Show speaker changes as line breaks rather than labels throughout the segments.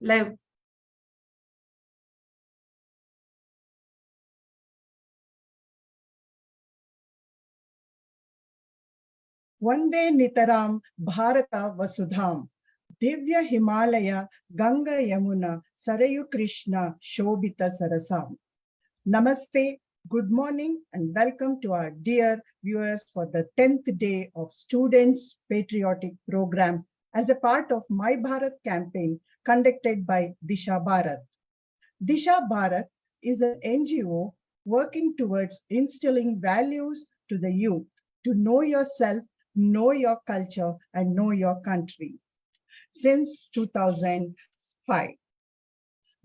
Live.
Vande Nitaram Bharata Vasudham Divya Himalaya Ganga Yamuna Sarayu Krishna Shobita Sarasam. Namaste, good morning and welcome to our dear viewers for the 10th day of Students Patriotic Program as a part of My Bharat campaign conducted by Disha Bharat. Disha Bharat is an NGO working towards instilling values to the youth to know yourself, know your culture, and know your country. Since 2005,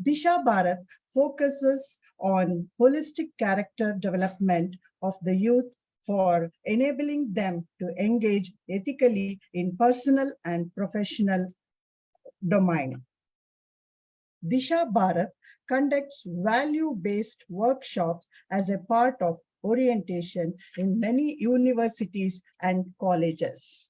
Disha Bharat focuses on holistic character development of the youth for enabling them to engage ethically in personal and professional domain. Disha Bharat conducts value-based workshops as a part of orientation in many universities and colleges.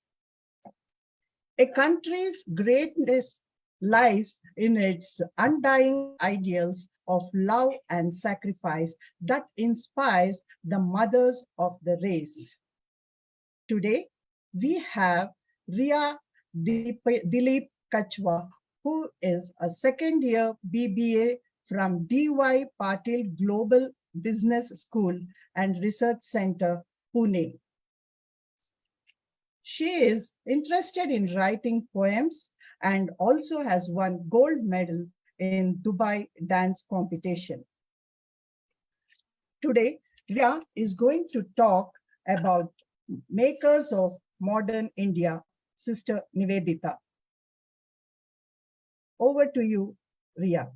A country's greatness lies in its undying ideals of love and sacrifice that inspires the mothers of the race. Today, we have Ria Dilip Kachwa, who is a second-year BBA from DY Patil Global Business School and Research Center, Pune. She is interested in writing poems and also has won gold medal in Dubai dance competition. Today, Ria is going to talk about makers of modern India, Sister Nivedita. Over to you, Ria.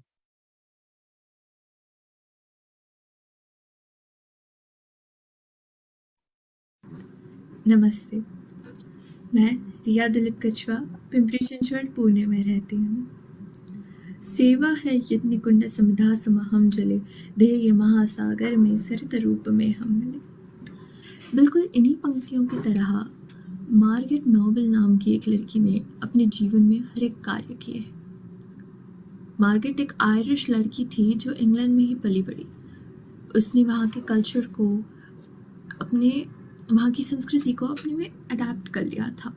नमस्ते, मैं रिया दिलीप कछवा पिंपरी चिंचवड पुणे में रहती हूँ। सेवा है यज्ञ कुंड समिधा समहम जले, ध्येय महासागर में सरित रूप में हम मिले। बिल्कुल इन्हीं पंक्तियों की तरह मार्गरेट नोबल नाम की एक लड़की ने अपने जीवन में हर एक कार्य किए। मार्गरेट एक आयरिश लड़की थी जो इंग्लैंड में ही पली बड़ी। उसने वहाँ के कल्चर को वहाँ की संस्कृति को अपने में अडैप्ट कर लिया था।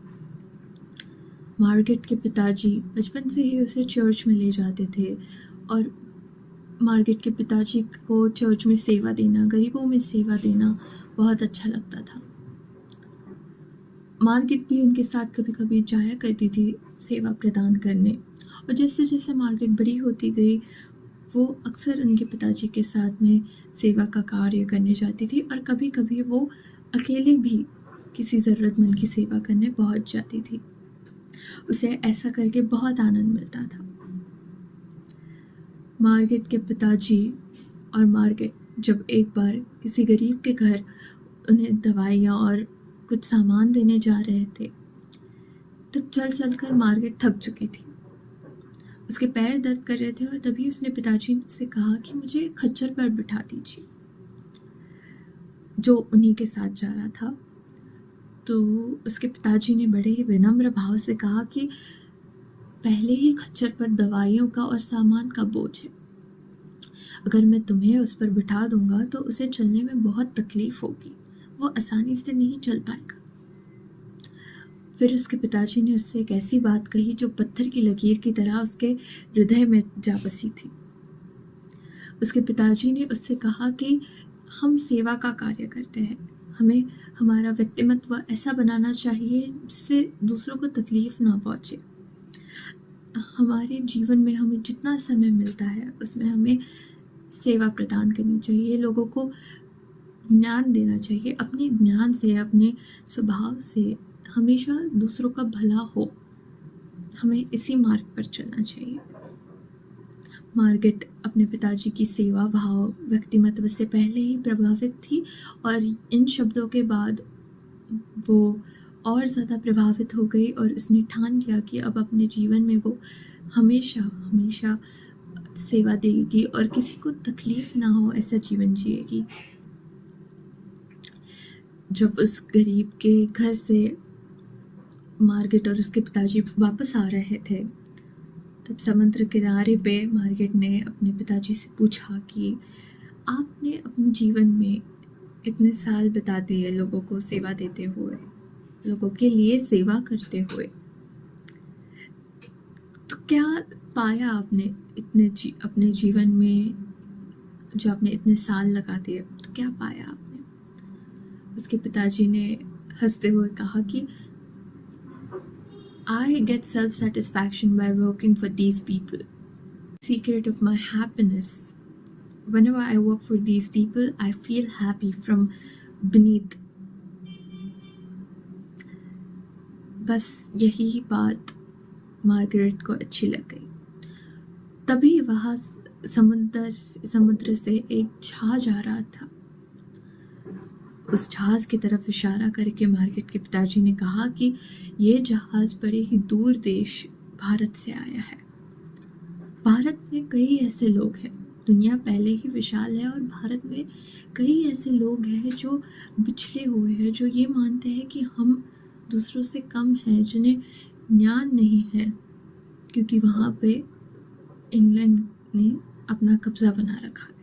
मार्गरेट के पिताजी बचपन से ही उसे चर्च में ले जाते थे और मार्गरेट के पिताजी को चर्च में सेवा देना, गरीबों में सेवा देना बहुत अच्छा लगता था। मार्गरेट भी उनके साथ कभी कभी जाया करती थी सेवा प्रदान करने, और जैसे जैसे मार्गरेट बड़ी होती गई वो अक्सर उनके पिताजी के साथ में सेवा का कार्य करने जाती थी, और कभी कभी वो अकेले भी किसी ज़रूरतमंद की सेवा करने पहुंच जाती थी। उसे ऐसा करके बहुत आनंद मिलता था। मार्गरेट के पिताजी और मार्गरेट जब एक बार किसी गरीब के घर उन्हें दवाइयाँ और कुछ सामान देने जा रहे थे, तब चल चल कर मार्गरेट थक चुकी थी। उसके पैर दर्द कर रहे थे और तभी उसने पिताजी से कहा कि मुझे खच्चर पर बिठा दीजिए, जो उन्हीं के साथ जा रहा था। तो उसके पिताजी ने बड़े ही विनम्र भाव से कहा कि पहले ही खच्चर पर दवाइयों का और सामान का बोझ है, अगर मैं तुम्हें उस पर बिठा दूंगा तो उसे चलने में बहुत तकलीफ होगी, वो आसानी से नहीं चल पाएगा। फिर उसके पिताजी ने उससे एक ऐसी बात कही जो पत्थर की लकीर की तरह उसके हृदय में जा बसी थी। उसके पिताजी ने उससे कहा कि हम सेवा का कार्य करते हैं, हमें हमारा व्यक्तिमत्व ऐसा बनाना चाहिए जिससे दूसरों को तकलीफ ना पहुँचे। हमारे जीवन में हमें जितना समय मिलता है उसमें हमें सेवा प्रदान करनी चाहिए, लोगों को ज्ञान देना चाहिए। अपने ज्ञान से, अपने स्वभाव से हमेशा दूसरों का भला हो, हमें इसी मार्ग पर चलना चाहिए। मार्गरेट अपने पिताजी की सेवा भाव व्यक्तिमत्व से पहले ही प्रभावित थी, और इन शब्दों के बाद वो और ज़्यादा प्रभावित हो गई और उसने ठान लिया कि अब अपने जीवन में वो हमेशा हमेशा सेवा देगी और किसी को तकलीफ ना हो ऐसा जीवन जिएगी। जब उस गरीब के घर से मार्गरेट और उसके पिताजी वापस आ रहे थे तब समुद्र किनारे पे मार्गरेट ने अपने पिताजी से पूछा कि आपने अपने जीवन में इतने साल बिता दिए लोगों को सेवा देते हुए, लोगों के लिए सेवा करते हुए, तो क्या पाया आपने अपने जीवन में, जो आपने इतने साल लगा दिए, तो क्या पाया आपने? उसके पिताजी ने हंसते हुए कहा कि I get self-satisfaction by working for these people. Secret of my happiness. Whenever I work for these people, I feel happy from beneath. बस यही बात मार्गरेट को अच्छी लग गई। तभी वहाँ समुद्र से एक जहाज आ रहा था। उस जहाज की तरफ इशारा करके मार्गरेट के पिताजी ने कहा कि ये जहाज बड़े ही दूर देश भारत से आया है। भारत में कई ऐसे लोग हैं, दुनिया पहले ही विशाल है और भारत में कई ऐसे लोग हैं जो बिछड़े हुए हैं, जो ये मानते हैं कि हम दूसरों से कम हैं, जिन्हें ज्ञान नहीं है, क्योंकि वहाँ पे इंग्लैंड ने अपना कब्जा बना रखा है।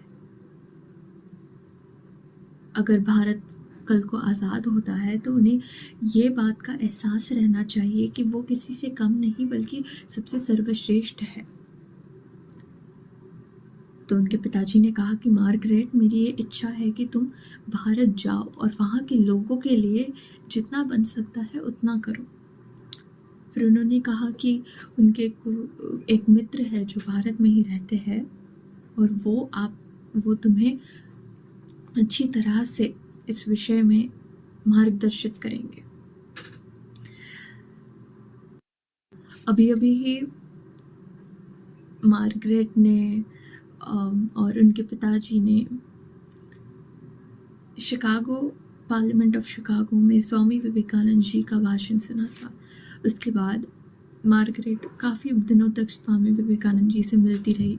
अगर भारत कल को आज़ाद होता है तो उन्हें ये बात का एहसास रहना चाहिए कि वो किसी से कम नहीं बल्कि सबसे सर्वश्रेष्ठ है। तो उनके पिताजी ने कहा कि मार्गरेट, मेरी ये इच्छा है कि तुम भारत जाओ और वहाँ के लोगों के लिए जितना बन सकता है उतना करो। फिर उन्होंने कहा कि उनके एक मित्र है जो भारत में ही रहते हैं और वो तुम्हें अच्छी तरह से इस विषय में मार्गदर्शित करेंगे। अभी ही मार्गरेट ने और उनके पिताजी ने पार्लियामेंट ऑफ शिकागो में स्वामी विवेकानंद जी का भाषण सुना था। उसके बाद मार्गरेट काफ़ी दिनों तक स्वामी विवेकानंद जी से मिलती रही।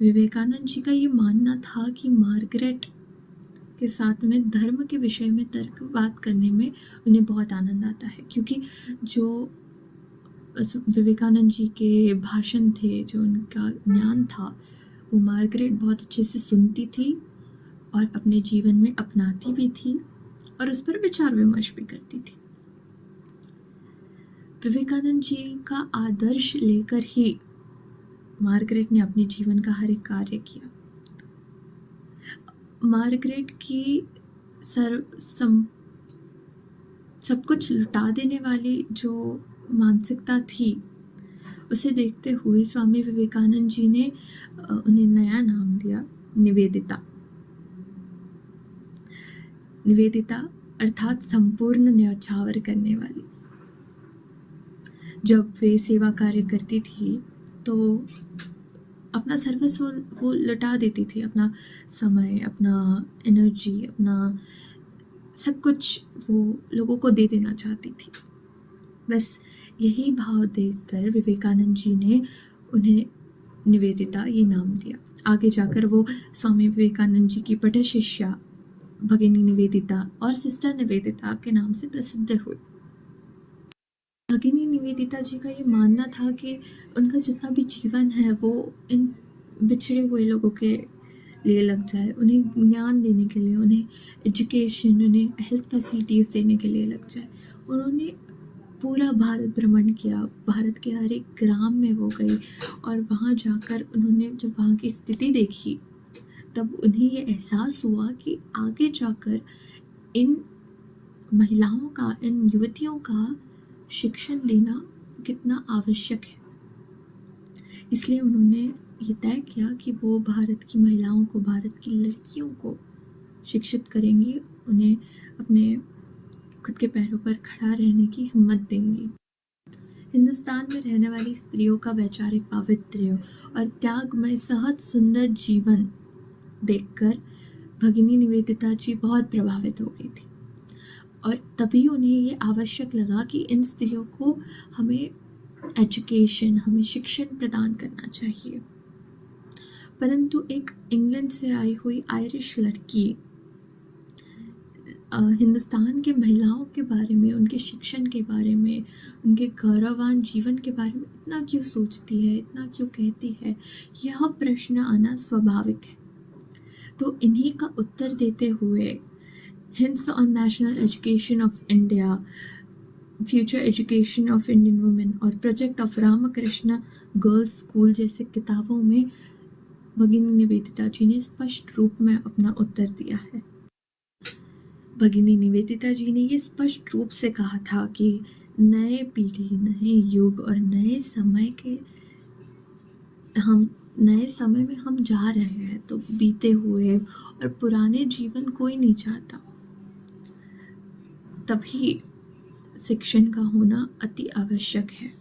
विवेकानंद जी का ये मानना था कि मार्गरेट के साथ में धर्म के विषय में तर्क बात करने में उन्हें बहुत आनंद आता है, क्योंकि जो विवेकानंद जी के भाषण थे, जो उनका ज्ञान था, वो मार्गरेट बहुत अच्छे से सुनती थी और अपने जीवन में अपनाती भी थी और उस पर विचार विमर्श भी करती थी। विवेकानंद जी का आदर्श लेकर ही मार्गरेट ने अपने जीवन का हर एक कार्य किया। मार्गरेट की सब कुछ लुटा देने वाली जो मानसिकता थी, उसे देखते हुए स्वामी विवेकानंद जी ने उन्हें नया नाम दिया, निवेदिता। निवेदिता अर्थात संपूर्ण न्यौछावर करने वाली। जब वे सेवा कार्य करती थी तो अपना सर्वस्व वो लुटा देती थी, अपना समय, अपना एनर्जी, अपना सब कुछ वो लोगों को दे देना चाहती थी। बस यही भाव देखकर विवेकानंद जी ने उन्हें निवेदिता ये नाम दिया। आगे जाकर वो स्वामी विवेकानंद जी की पट शिष्या भगिनी निवेदिता और सिस्टर निवेदिता के नाम से प्रसिद्ध हुई। भगिनी निवेदिता जी का ये मानना था कि उनका जितना भी जीवन है वो इन बिछड़े हुए लोगों के लिए लग जाए, उन्हें ज्ञान देने के लिए, उन्हें एजुकेशन, उन्हें हेल्थ फैसिलिटीज़ देने के लिए लग जाए। उन्होंने पूरा भारत भ्रमण किया, भारत के हर एक ग्राम में वो गई और वहाँ जाकर उन्होंने जब वहाँ की स्थिति देखी तब उन्हें ये एहसास हुआ कि आगे जाकर इन महिलाओं का, इन युवतियों का शिक्षण लेना कितना आवश्यक है। इसलिए उन्होंने ये तय किया कि वो भारत की महिलाओं को, भारत की लड़कियों को शिक्षित करेंगी, उन्हें अपने खुद के पैरों पर खड़ा रहने की हिम्मत देंगी। हिंदुस्तान में रहने वाली स्त्रियों का वैचारिक पावित्र्य और त्यागमय सहज सुंदर जीवन देखकर भगिनी निवेदिता जी बहुत प्रभावित हो गई थी और तभी उन्हें ये आवश्यक लगा कि इन स्त्रियों को हमें एजुकेशन, हमें शिक्षण प्रदान करना चाहिए। परंतु एक इंग्लैंड से आई हुई आयरिश लड़की हिंदुस्तान के महिलाओं के बारे में, उनके शिक्षण के बारे में, उनके गौरववान जीवन के बारे में इतना क्यों सोचती है, इतना क्यों कहती है? यह प्रश्न आना स्वाभाविक है। तो इन्हीं का उत्तर देते हुए hints on national education of India, future education of Indian women और project of Ramakrishna girls school जैसे किताबों में भगिनी निवेदिता जी ने स्पष्ट रूप में अपना उत्तर दिया है। भगिनी निवेदिता जी ने ये स्पष्ट रूप से कहा था कि नए पीढ़ी, नए युग और नए समय में हम जा रहे हैं, तो बीते हुए और पुराने जीवन कोई नहीं चाहता। तभी शिक्षण का होना अति आवश्यक है,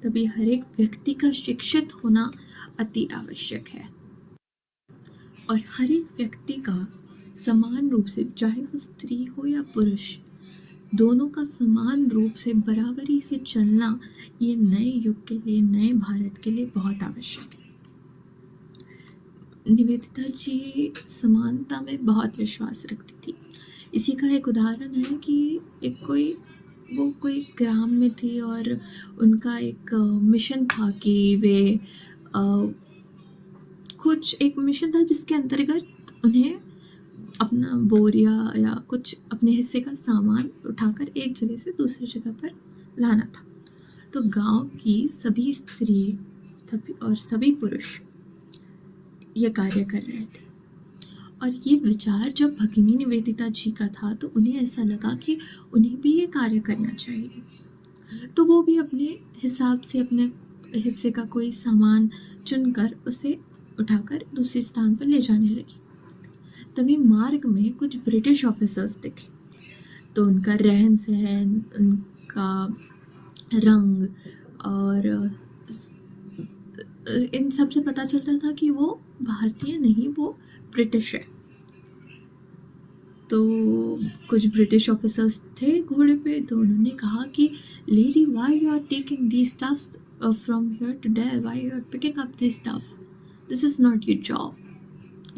तभी हर एक व्यक्ति का शिक्षित होना अति आवश्यक है और हर एक व्यक्ति का समान रूप से, चाहे वो स्त्री हो या पुरुष, दोनों का समान रूप से बराबरी से चलना ये नए युग के लिए, नए भारत के लिए बहुत आवश्यक है। निवेदिता जी समानता में बहुत विश्वास रखती थी। इसी का एक उदाहरण है कि वो कोई ग्राम में थी और उनका एक मिशन था कि वे एक मिशन था जिसके अंतर्गत उन्हें अपना बोरिया या कुछ अपने हिस्से का सामान उठाकर एक जगह से दूसरी जगह पर लाना था। तो गांव की सभी स्त्री और सभी पुरुष ये कार्य कर रहे थे और ये विचार जब भगिनी निवेदिता जी का था तो उन्हें ऐसा लगा कि उन्हें भी ये कार्य करना चाहिए। तो वो भी अपने हिसाब से अपने हिस्से का कोई सामान चुनकर उसे उठाकर दूसरे स्थान पर ले जाने लगी। तभी मार्ग में कुछ ब्रिटिश ऑफिसर्स दिखे। तो उनका रहन सहन, उनका रंग और इन सब से पता चलता था कि वो भारतीय नहीं, वो ब्रिटिश है। तो कुछ ब्रिटिश ऑफिसर्स थे घोड़े पे, तो उन्होंने कहा कि lady, why you are taking these stuffs from here to there, why you are picking up this stuff, this is not your job,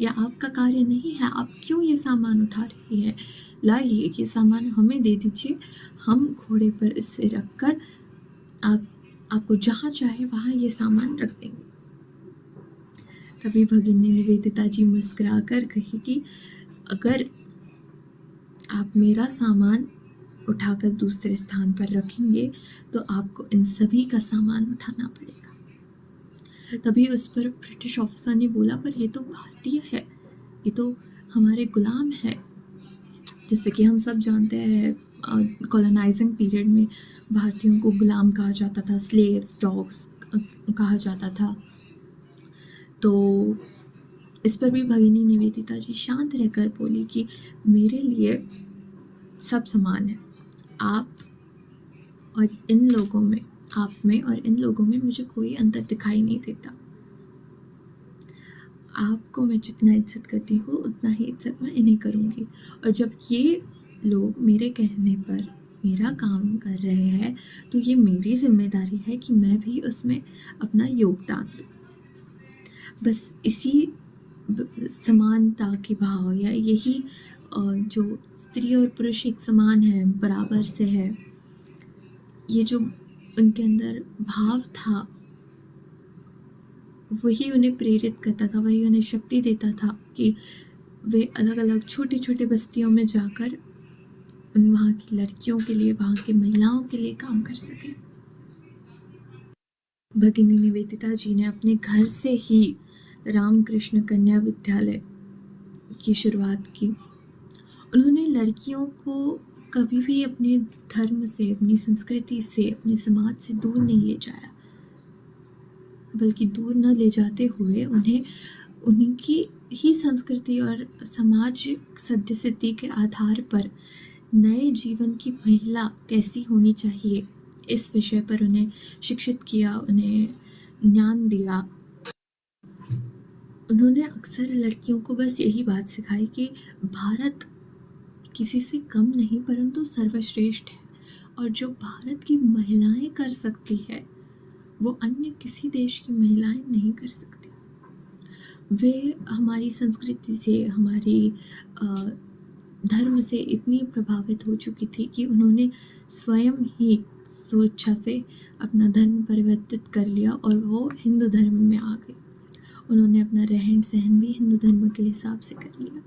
या आपका कार्य नहीं है, आप क्यों ये सामान उठा रही है? लाइए ये सामान हमें दे दीजिए, हम घोड़े पर इसे रखकर आपको जहाँ चाहे वहाँ ये सामान रख देंगे। तभी भगिनी निवेदिता जी मुस्कुराकर कही कि अगर आप मेरा सामान उठाकर दूसरे स्थान पर रखेंगे तो आपको इन सभी का सामान उठाना पड़ेगा। तभी उस पर ब्रिटिश ऑफिसर ने बोला, पर ये तो भारतीय है, ये तो हमारे गुलाम है। जैसे कि हम सब जानते हैं कॉलोनाइजिंग पीरियड में भारतीयों को गुलाम कहा जाता था, स्लेव्स, डॉग्स कहा जाता था। तो इस पर भी भगिनी निवेदिता जी शांत रहकर बोली कि मेरे लिए सब समान है, आप और इन लोगों में, आप में और इन लोगों में मुझे कोई अंतर दिखाई नहीं देता। आपको मैं जितना इज्जत करती हूँ उतना ही इज्जत मैं इन्हें करूँगी, और जब ये लोग मेरे कहने पर मेरा काम कर रहे हैं तो ये मेरी जिम्मेदारी है कि मैं भी उसमें अपना योगदान दूँ। बस इसी समानता के भाव या यही जो स्त्री और पुरुष एक समान है, बराबर से है, ये जो उनके अंदर भाव था वही उन्हें प्रेरित करता था, वही उन्हें शक्ति देता था कि वे अलग अलग छोटी छोटी बस्तियों में जाकर वहाँ की लड़कियों के लिए, वहाँ की महिलाओं के लिए काम कर सकें। भगिनी निवेदिता जी ने अपने घर से ही रामकृष्ण कन्या विद्यालय की शुरुआत की। उन्होंने लड़कियों को कभी भी अपने धर्म से, अपनी संस्कृति से, अपने समाज से दूर नहीं ले जाया, बल्कि दूर न ले जाते हुए उन्हें उनकी ही संस्कृति और सामाजिक सदस्यता के आधार पर नए जीवन की महिला कैसी होनी चाहिए इस विषय पर उन्हें शिक्षित किया, उन्हें ज्ञान दिया। उन्होंने अक्सर लड़कियों को बस यही बात सिखाई कि भारत किसी से कम नहीं परंतु सर्वश्रेष्ठ है, और जो भारत की महिलाएं कर सकती है वो अन्य किसी देश की महिलाएं नहीं कर सकती। वे हमारी संस्कृति से, हमारी धर्म से इतनी प्रभावित हो चुकी थी कि उन्होंने स्वयं ही स्वेच्छा से अपना धर्म परिवर्तित कर लिया और वो हिंदू धर्म में आ गई। उन्होंने अपना रहन सहन भी हिंदू धर्म के हिसाब से कर लिया।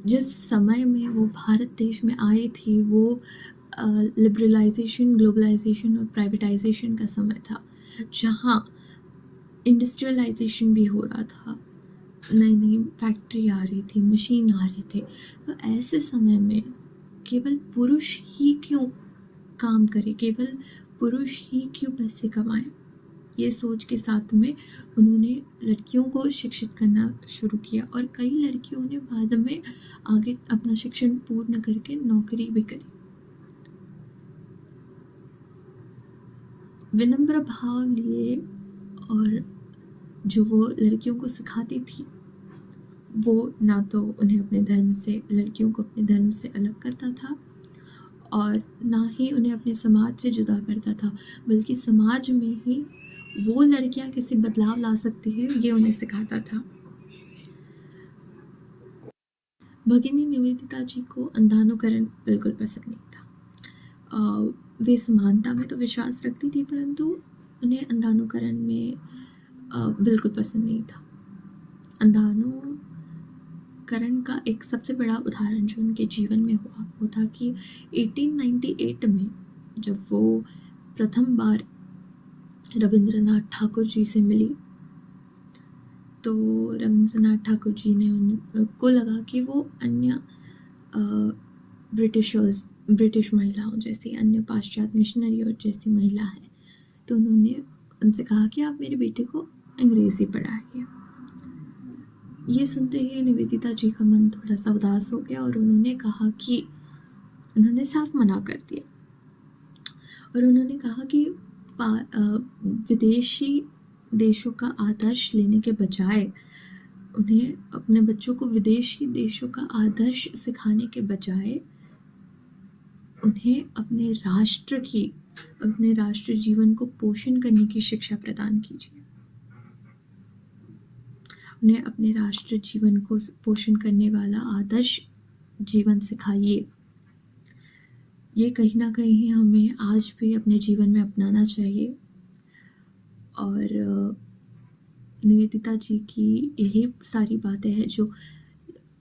जिस समय में वो भारत देश में आई थी वो लिबरलाइजेशन, ग्लोबलाइजेशन और प्राइवेटाइजेशन का समय था, जहाँ इंडस्ट्रियलाइजेशन भी हो रहा था, नई नई फैक्ट्री आ रही थी, मशीन आ रहे थे। तो ऐसे समय में केवल पुरुष ही क्यों काम करे, केवल पुरुष ही क्यों पैसे कमाएं, ये सोच के साथ में उन्होंने लड़कियों को शिक्षित करना शुरू किया और कई लड़कियों ने बाद में आगे अपना शिक्षण पूर्ण करके नौकरी भी करी। विनम्र भाव लिए और जो वो लड़कियों को सिखाती थी वो ना तो उन्हें अपने धर्म से, लड़कियों को अपने धर्म से अलग करता था और ना ही उन्हें अपने समाज से जुदा करता था, बल्कि समाज में ही वो लड़कियां कैसे बदलाव ला सकती है ये उन्हें सिखाता था। भगिनी निवेदिता जी को अंधानुकरण बिल्कुल पसंद नहीं था। वे समानता में तो विश्वास रखती थी, परंतु उन्हें अंधानुकरण में बिल्कुल पसंद नहीं था। अंधानुकरण का एक सबसे बड़ा उदाहरण जो उनके जीवन में हुआ वो था कि 1898 में जब वो प्रथम बार रविंद्रनाथ ठाकुर जी से मिली तो रविंद्रनाथ ठाकुर जी ने उनको लगा कि वो अन्य ब्रिटिश महिलाओं जैसी, अन्य पाश्चात्य मिशनरियों जैसी महिला है, तो उन्होंने उनसे कहा कि आप मेरे बेटे को अंग्रेज़ी पढ़ाइए। ये सुनते ही निवेदिता जी का मन थोड़ा सा उदास हो गया और उन्होंने साफ मना कर दिया और उन्होंने कहा कि विदेशी देशों का आदर्श लेने के बजाय, उन्हें अपने बच्चों को विदेशी देशों का आदर्श सिखाने के बजाय उन्हें अपने राष्ट्र जीवन को पोषण करने की शिक्षा प्रदान कीजिए। उन्हें अपने राष्ट्र जीवन को पोषण करने वाला आदर्श जीवन सिखाइए। ये कहीं ना कहीं हमें आज भी अपने जीवन में अपनाना चाहिए और निवेदिता जी की यही सारी बातें हैं जो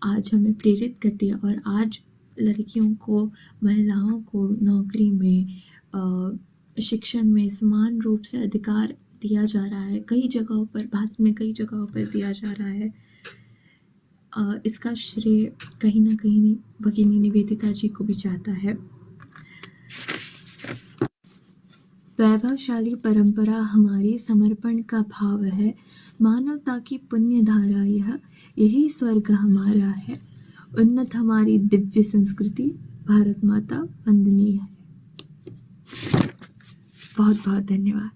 आज हमें प्रेरित करती है और आज लड़कियों को, महिलाओं को नौकरी में, शिक्षण में समान रूप से अधिकार दिया जा रहा है। कई जगहों पर, भारत में कई जगहों पर दिया जा रहा है। इसका श्रेय कहीं ना कहीं भगिनी निवेदिता जी को भी जाता है। वैभवशाली परंपरा हमारी समर्पण का भाव है, मानवता की पुण्य धारा यही स्वर्ग हमारा है, उन्नत हमारी दिव्य संस्कृति, भारत माता वंदनीय है। बहुत बहुत धन्यवाद।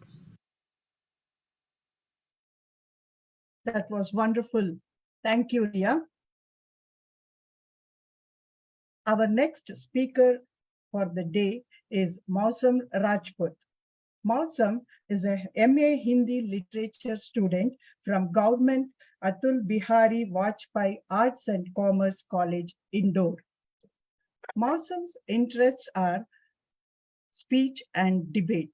That was wonderful. Thank you, Ria. Our next speaker for the day is Mausam Rajput. Mausam is a MA Hindi literature student from Government Atul Bihari Vajpayee Arts and Commerce College, Indore. Mausam's interests are speech and debate.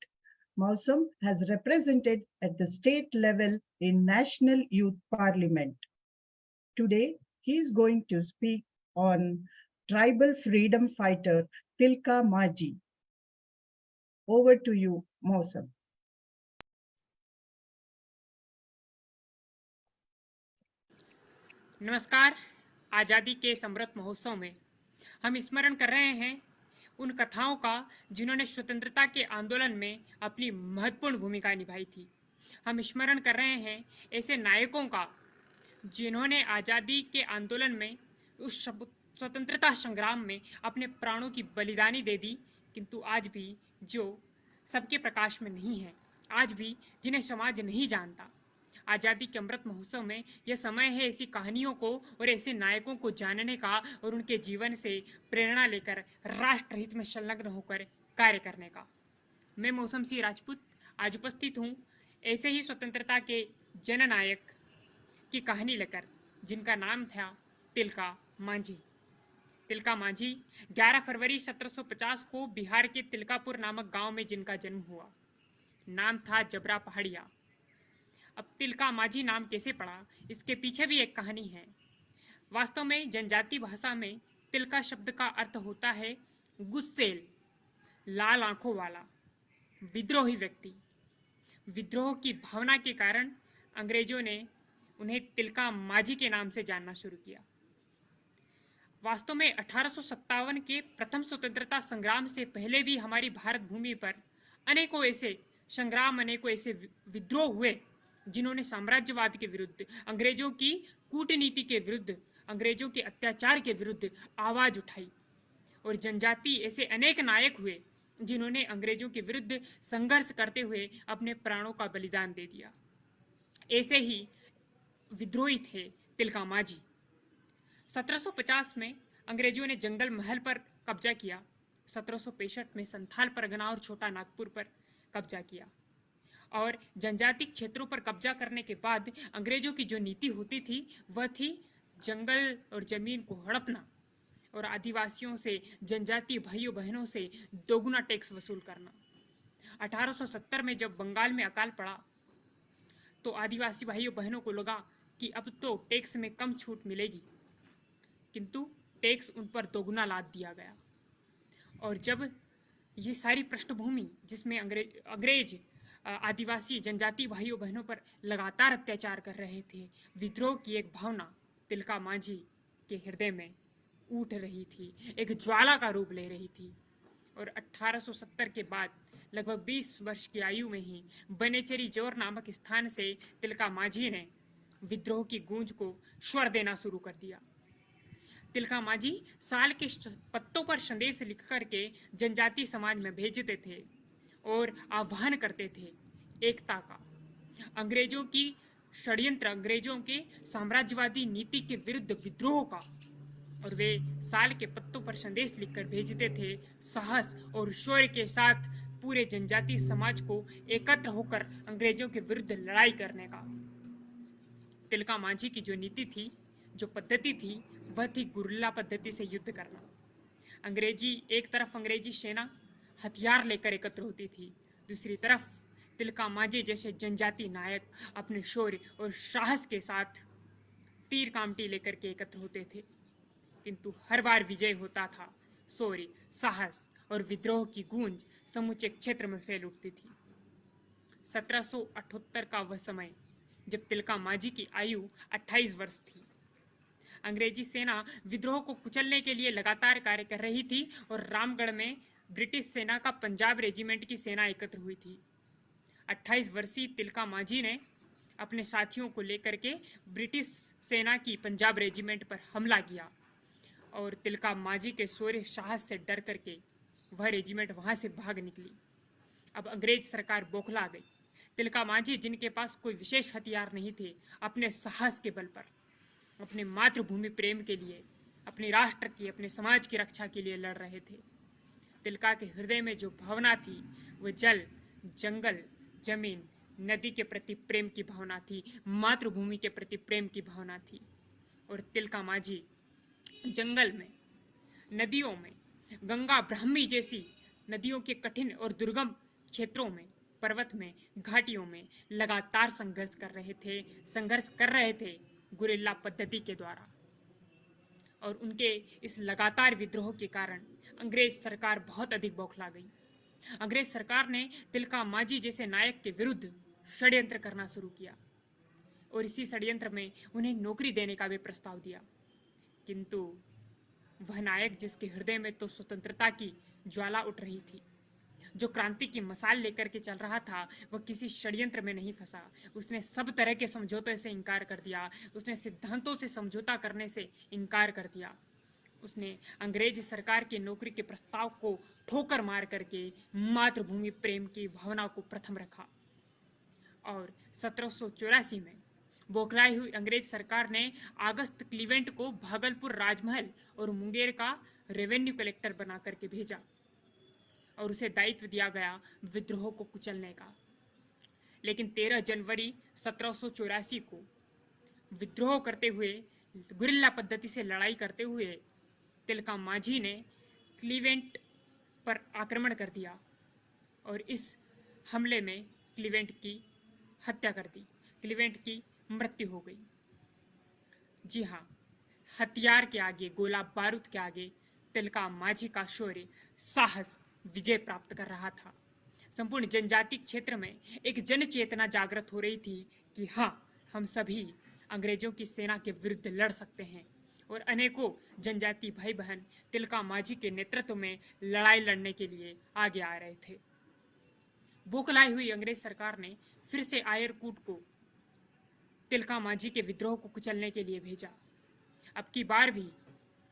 Mausam has represented at the state level in National Youth Parliament. Today, he is going to speak on tribal freedom fighter Tilka Maji. Over to you, Mausam.
नमस्कार। आज़ादी के समृद्ध महोत्सव में हम स्मरण कर रहे हैं उन कथाओं का जिन्होंने स्वतंत्रता के आंदोलन में अपनी महत्वपूर्ण भूमिका निभाई थी। हम स्मरण कर रहे हैं ऐसे नायकों का जिन्होंने आज़ादी के आंदोलन में, उस स्वतंत्रता संग्राम में अपने प्राणों की बलिदानी दे दी, किंतु आज भी जो सबके प्रकाश में नहीं है, आज भी जिन्हें समाज नहीं जानता। आज़ादी के अमृत महोत्सव में यह समय है ऐसी कहानियों को और ऐसे नायकों को जानने का और उनके जीवन से प्रेरणा लेकर राष्ट्रहित में संलग्न होकर कार्य करने का। मैं मौसम सिंह राजपूत आज उपस्थित हूँ ऐसे ही स्वतंत्रता के जननायक की कहानी लेकर, जिनका नाम था तिलका मांझी। तिलका मांझी 11 फरवरी 1750 को बिहार के तिलकापुर नामक गांव में जिनका जन्म हुआ। नाम था जबरा पहाड़िया। अब तिलका मांझी नाम कैसे पड़ा, इसके पीछे भी एक कहानी है। वास्तव में जनजाति भाषा में तिलका शब्द का अर्थ होता है गुस्सेल, लाल आंखों वाला, विद्रोही व्यक्ति। विद्रोह की भावना के कारण अंग्रेजों ने उन्हें तिलका मांझी के नाम से जानना शुरू किया। वास्तव में 1857 के प्रथम स्वतंत्रता संग्राम से पहले भी हमारी भारत भूमि पर अनेकों ऐसे संग्राम, अनेकों ऐसे विद्रोह हुए जिन्होंने साम्राज्यवाद के विरुद्ध, अंग्रेजों की कूटनीति के विरुद्ध, अंग्रेजों के अत्याचार के विरुद्ध आवाज उठाई। और जनजाति ऐसे अनेक नायक हुए जिन्होंने अंग्रेजों के विरुद्ध संघर्ष करते हुए अपने प्राणों का बलिदान दे दिया। ऐसे ही विद्रोही थे तिलका मांझी। 1750 में अंग्रेजों ने जंगल महल पर कब्जा किया। 1765 में संथाल परगना और छोटा नागपुर पर कब्जा किया। और जनजाति क्षेत्रों पर कब्जा करने के बाद अंग्रेजों की जो नीति होती थी वह थी जंगल और जमीन को हड़पना और आदिवासियों से, जनजाति भाइयों बहनों से दोगुना टैक्स वसूल करना। 1870 में जब बंगाल में अकाल पड़ा तो आदिवासी भाइयों बहनों को लगा कि अब तो टैक्स में कम छूट मिलेगी, किंतु टैक्स उन पर दोगुना लाद दिया गया। और जब ये सारी पृष्ठभूमि जिसमें अंग्रेज आदिवासी जनजाति भाइयों बहनों पर लगातार अत्याचार कर रहे थे, विद्रोह की एक भावना तिलका मांझी के हृदय में उठ रही थी, एक ज्वाला का रूप ले रही थी। और 1870 के बाद लगभग 20 वर्ष की आयु में ही बनेचरी जोर नामक स्थान से तिलका मांझी ने विद्रोह की गूंज को स्वर देना शुरू कर दिया। तिलका मांझी साल के पत्तों पर संदेश लिख करके जनजाति समाज में भेजते थे और आह्वान करते थे एकता का, अंग्रेजों की षड्यंत्र, अंग्रेजों के साम्राज्यवादी नीति के विरुद्ध विद्रोह का। और वे साल के पत्तों पर संदेश लिखकर भेजते थे साहस और शौर्य के साथ पूरे जनजाति समाज को एकत्र होकर अंग्रेजों के विरुद्ध लड़ाई करने का। तिलका मांझी की जो नीति थी, जो पद्धति थी, वह थी गुरिल्ला पद्धति से युद्ध करना। एक तरफ अंग्रेजी सेना हथियार लेकर एकत्र होती थी, दूसरी तरफ तिलका मांझी जैसे जनजाति नायक अपने शौर्य और साहस के साथ तीर कामटी लेकर के एकत्र होते थे। किंतु हर बार विजय होता था। शौर्य, साहस और विद्रोह की गूंज समूचे क्षेत्र में फैल उठती थी। 1778 का वह समय जब तिलका मांझी की आयु 28 वर्ष थी। अंग्रेजी सेना विद्रोह को कुचलने के लिए लगातार कार्य कर रही थी और रामगढ़ में ब्रिटिश सेना का पंजाब रेजिमेंट की सेना एकत्र हुई थी। 28 वर्षीय तिलका मांझी ने अपने साथियों को लेकर के ब्रिटिश सेना की पंजाब रेजिमेंट पर हमला किया और तिलका मांझी के शौर्य साहस से डर करके वह रेजिमेंट वहां से भाग निकली। अब अंग्रेज सरकार बौखला गई। तिलका मांझी, जिनके पास कोई विशेष हथियार नहीं थे, अपने साहस के बल पर, अपने मातृभूमि प्रेम के लिए, अपने राष्ट्र की, अपने समाज की रक्षा के लिए लड़ रहे थे। तिलका के हृदय में जो भावना थी वह जल, जंगल, जमीन, नदी के प्रति प्रेम की भावना थी, मातृभूमि के प्रति प्रेम की भावना थी। और तिलका मांझी जंगल में, नदियों में, गंगा, ब्राह्मी जैसी नदियों के कठिन और दुर्गम क्षेत्रों में, पर्वत में, घाटियों में लगातार संघर्ष कर रहे थे गुरिल्ला पद्धति के द्वारा। और उनके इस लगातार विद्रोह के कारण अंग्रेज सरकार बहुत अधिक बौखला गई। अंग्रेज सरकार ने तिलका मांझी जैसे नायक के विरुद्ध षड्यंत्र करना शुरू किया और इसी षड्यंत्र में उन्हें नौकरी देने का भी प्रस्ताव दिया। किंतु वह नायक, जिसके हृदय में तो स्वतंत्रता की ज्वाला उठ रही थी, जो क्रांति की मसाल लेकर के चल रहा था, वह किसी षड्यंत्र में नहीं फंसा। उसने सब तरह के समझौते से इनकार कर दिया। उसने सिद्धांतों से समझौता करने से इनकार कर दिया। उसने अंग्रेज सरकार की नौकरी के प्रस्ताव को ठोकर मार करके मातृभूमि प्रेम की भावना को प्रथम रखा। और 1784 में बौखलाई हुई अंग्रेज सरकार ने अगस्त क्लीवेंट को भागलपुर राजमहल और मुंगेर का रेवेन्यू कलेक्टर बना करके भेजा और उसे दायित्व दिया गया विद्रोह को कुचलने का। लेकिन 13 जनवरी 1784 को विद्रोह करते हुए गुरिल्ला पद्धति से लड़ाई करते हुए तिलका मांझी ने क्लीवेंट पर आक्रमण कर दिया और इस हमले में क्लीवेंट की हत्या कर दी। क्लीवेंट की मृत्यु हो गई। जी हाँ, हथियार के आगे, गोला बारूद के आगे तिलका मांझी का शौर्य, साहस विजय प्राप्त कर रहा था। संपूर्ण जनजाति क्षेत्र में एक जन चेतना जागृत हो रही थी कि हाँ, हम सभी अंग्रेजों की सेना के विरुद्ध लड़ सकते हैं। और अनेकों जनजाति भाई बहन तिलका मांझी के नेतृत्व में लड़ाई लड़ने के लिए आगे आ रहे थे। बौखलाई हुई अंग्रेज सरकार ने फिर से आयरकूट को तिलका मांझी के विद्रोह को कुचलने के लिए भेजा। अब की बार भी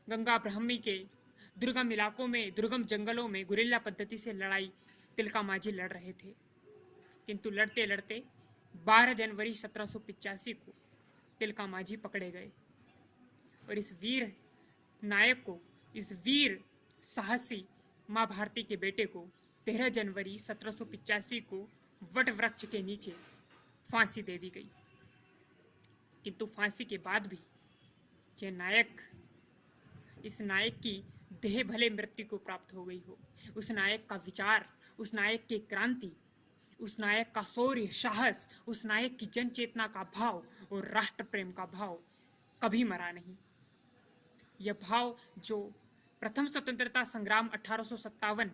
गंगा ब्राह्मी के दुर्गम इलाकों में, दुर्गम जंगलों में गुरिल्ला पद्धति से लड़ाई तिलका मांझी लड़ रहे थे। किंतु लड़ते लड़ते 12 जनवरी 1785 को तिलका मांझी पकड़े गए और इस वीर नायक को, इस वीर साहसी माँ भारती के बेटे को 13 जनवरी 1785 को वट वृक्ष के नीचे फांसी दे दी गई। किंतु फांसी के बाद भी यह नायक, इस नायक की देह भले मृत्यु को प्राप्त हो गई हो, उस नायक का विचार, उस नायक की क्रांति, उस नायक का शौर्य, साहस, उस नायक की जन चेतना का भाव और राष्ट्र प्रेम का भाव कभी मरा नहीं। यह भाव जो प्रथम स्वतंत्रता संग्राम 1857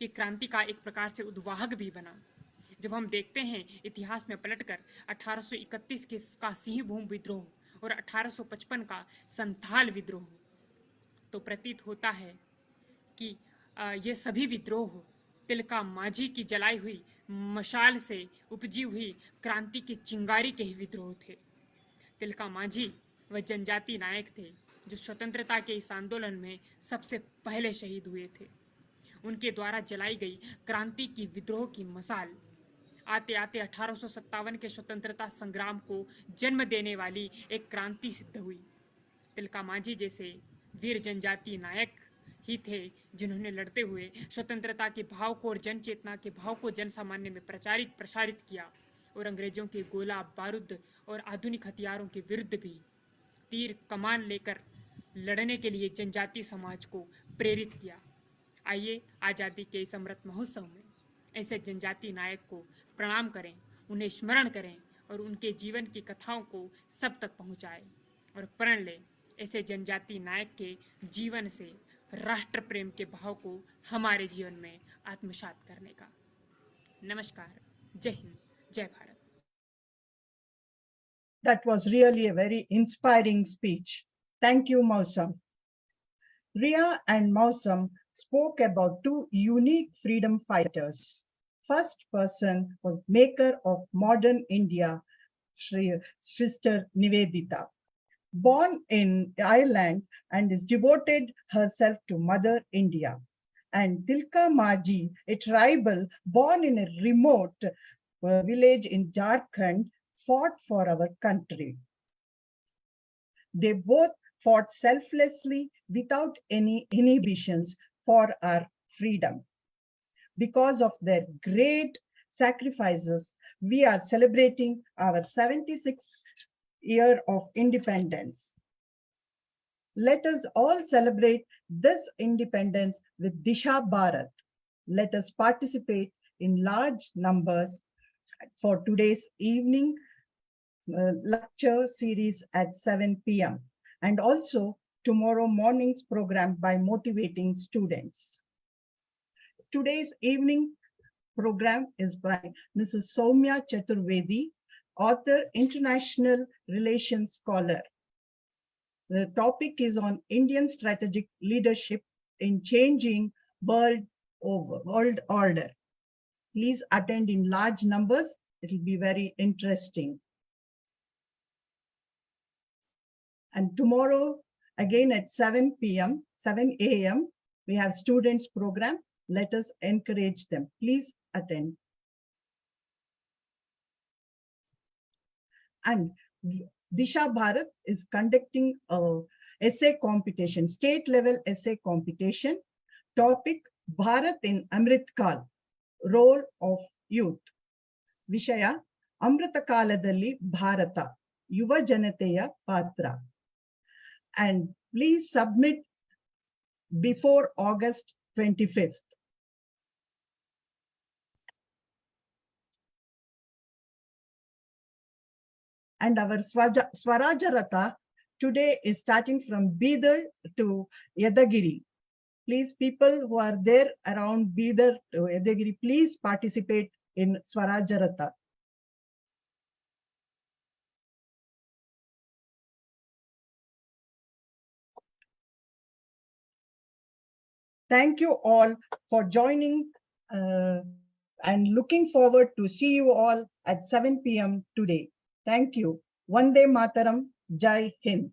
की क्रांति का एक प्रकार से उद्वाहक भी बना। जब हम देखते हैं इतिहास में पलटकर 1831 का सिंहभूम विद्रोह और 1855 का संथाल विद्रोह, तो प्रतीत होता है कि ये सभी विद्रोह तिलका मांझी की जलाई हुई मशाल से उपजी हुई क्रांति की चिंगारी के ही विद्रोह थे। तिलका मांझी वह जनजाति नायक थे जो स्वतंत्रता के इस आंदोलन में सबसे पहले शहीद हुए थे। उनके द्वारा जलाई गई क्रांति की विद्रोह की मशाल आते आते 1857 के स्वतंत्रता संग्राम को जन्म देने वाली एक क्रांति सिद्ध हुई। तिलका मांझी जैसे वीर जनजाति नायक ही थे जिन्होंने लड़ते हुए स्वतंत्रता के भाव को और जन चेतना के भाव को जन सामान्य में प्रसारित किया और अंग्रेजों के गोला बारूद और आधुनिक हथियारों के विरुद्ध भी तीर कमान लेकर लड़ने के लिए जनजाति समाज को प्रेरित किया। आइए आज़ादी के इस अमृत महोत्सव में ऐसे जनजाति नायक को प्रणाम करें, उन्हें स्मरण करें और उनके जीवन की कथाओं को सब तक पहुंचाएं और प्रण लें ऐसे जनजाति नायक के जीवन से राष्ट्र प्रेम के भाव को हमारे जीवन में आत्मसात करने का। नमस्कार, जय हिंद, जय Bharat.
That was really a very inspiring speech. Thank you, Mausam. Ria and Mausam spoke about two unique freedom fighters. First person was maker of modern India, Sister Nivedita. Born in Ireland and is devoted herself to Mother India. And Tilka Maji, a tribal born in a remote village in Jharkhand, fought for our country. They both fought selflessly without any inhibitions for our freedom. Because of their great sacrifices, we are celebrating our 76th year of independence. Let us all celebrate this independence with Disha Bharat. Let us participate in large numbers for today's evening lecture series at 7 p.m. and also tomorrow morning's program by motivating students. Today's evening program is by Mrs. Soumya Chaturvedi, author, international relations scholar. The topic is on Indian strategic leadership in changing world order. Please attend in large numbers. It will be very interesting. And tomorrow, again at 7 a.m., we have students program. Let us encourage them. Please attend. And Disha Bharat is conducting a essay competition, state level essay competition. Topic, Bharat in Amrit Kal, role of youth. Vishaya, Amrita Kaladalli Bharata, Yuva Janateya Patra. and please submit before August 25th. And our Swaraja Ratha today is starting from Bidar to Yadagiri. Please, people who are there around Bidar to Yadagiri, please participate in Swaraja Ratha. Thank you all for joining and looking forward to see you all at 7 p.m. today. Thank you. Vande Mataram. Jai Hind.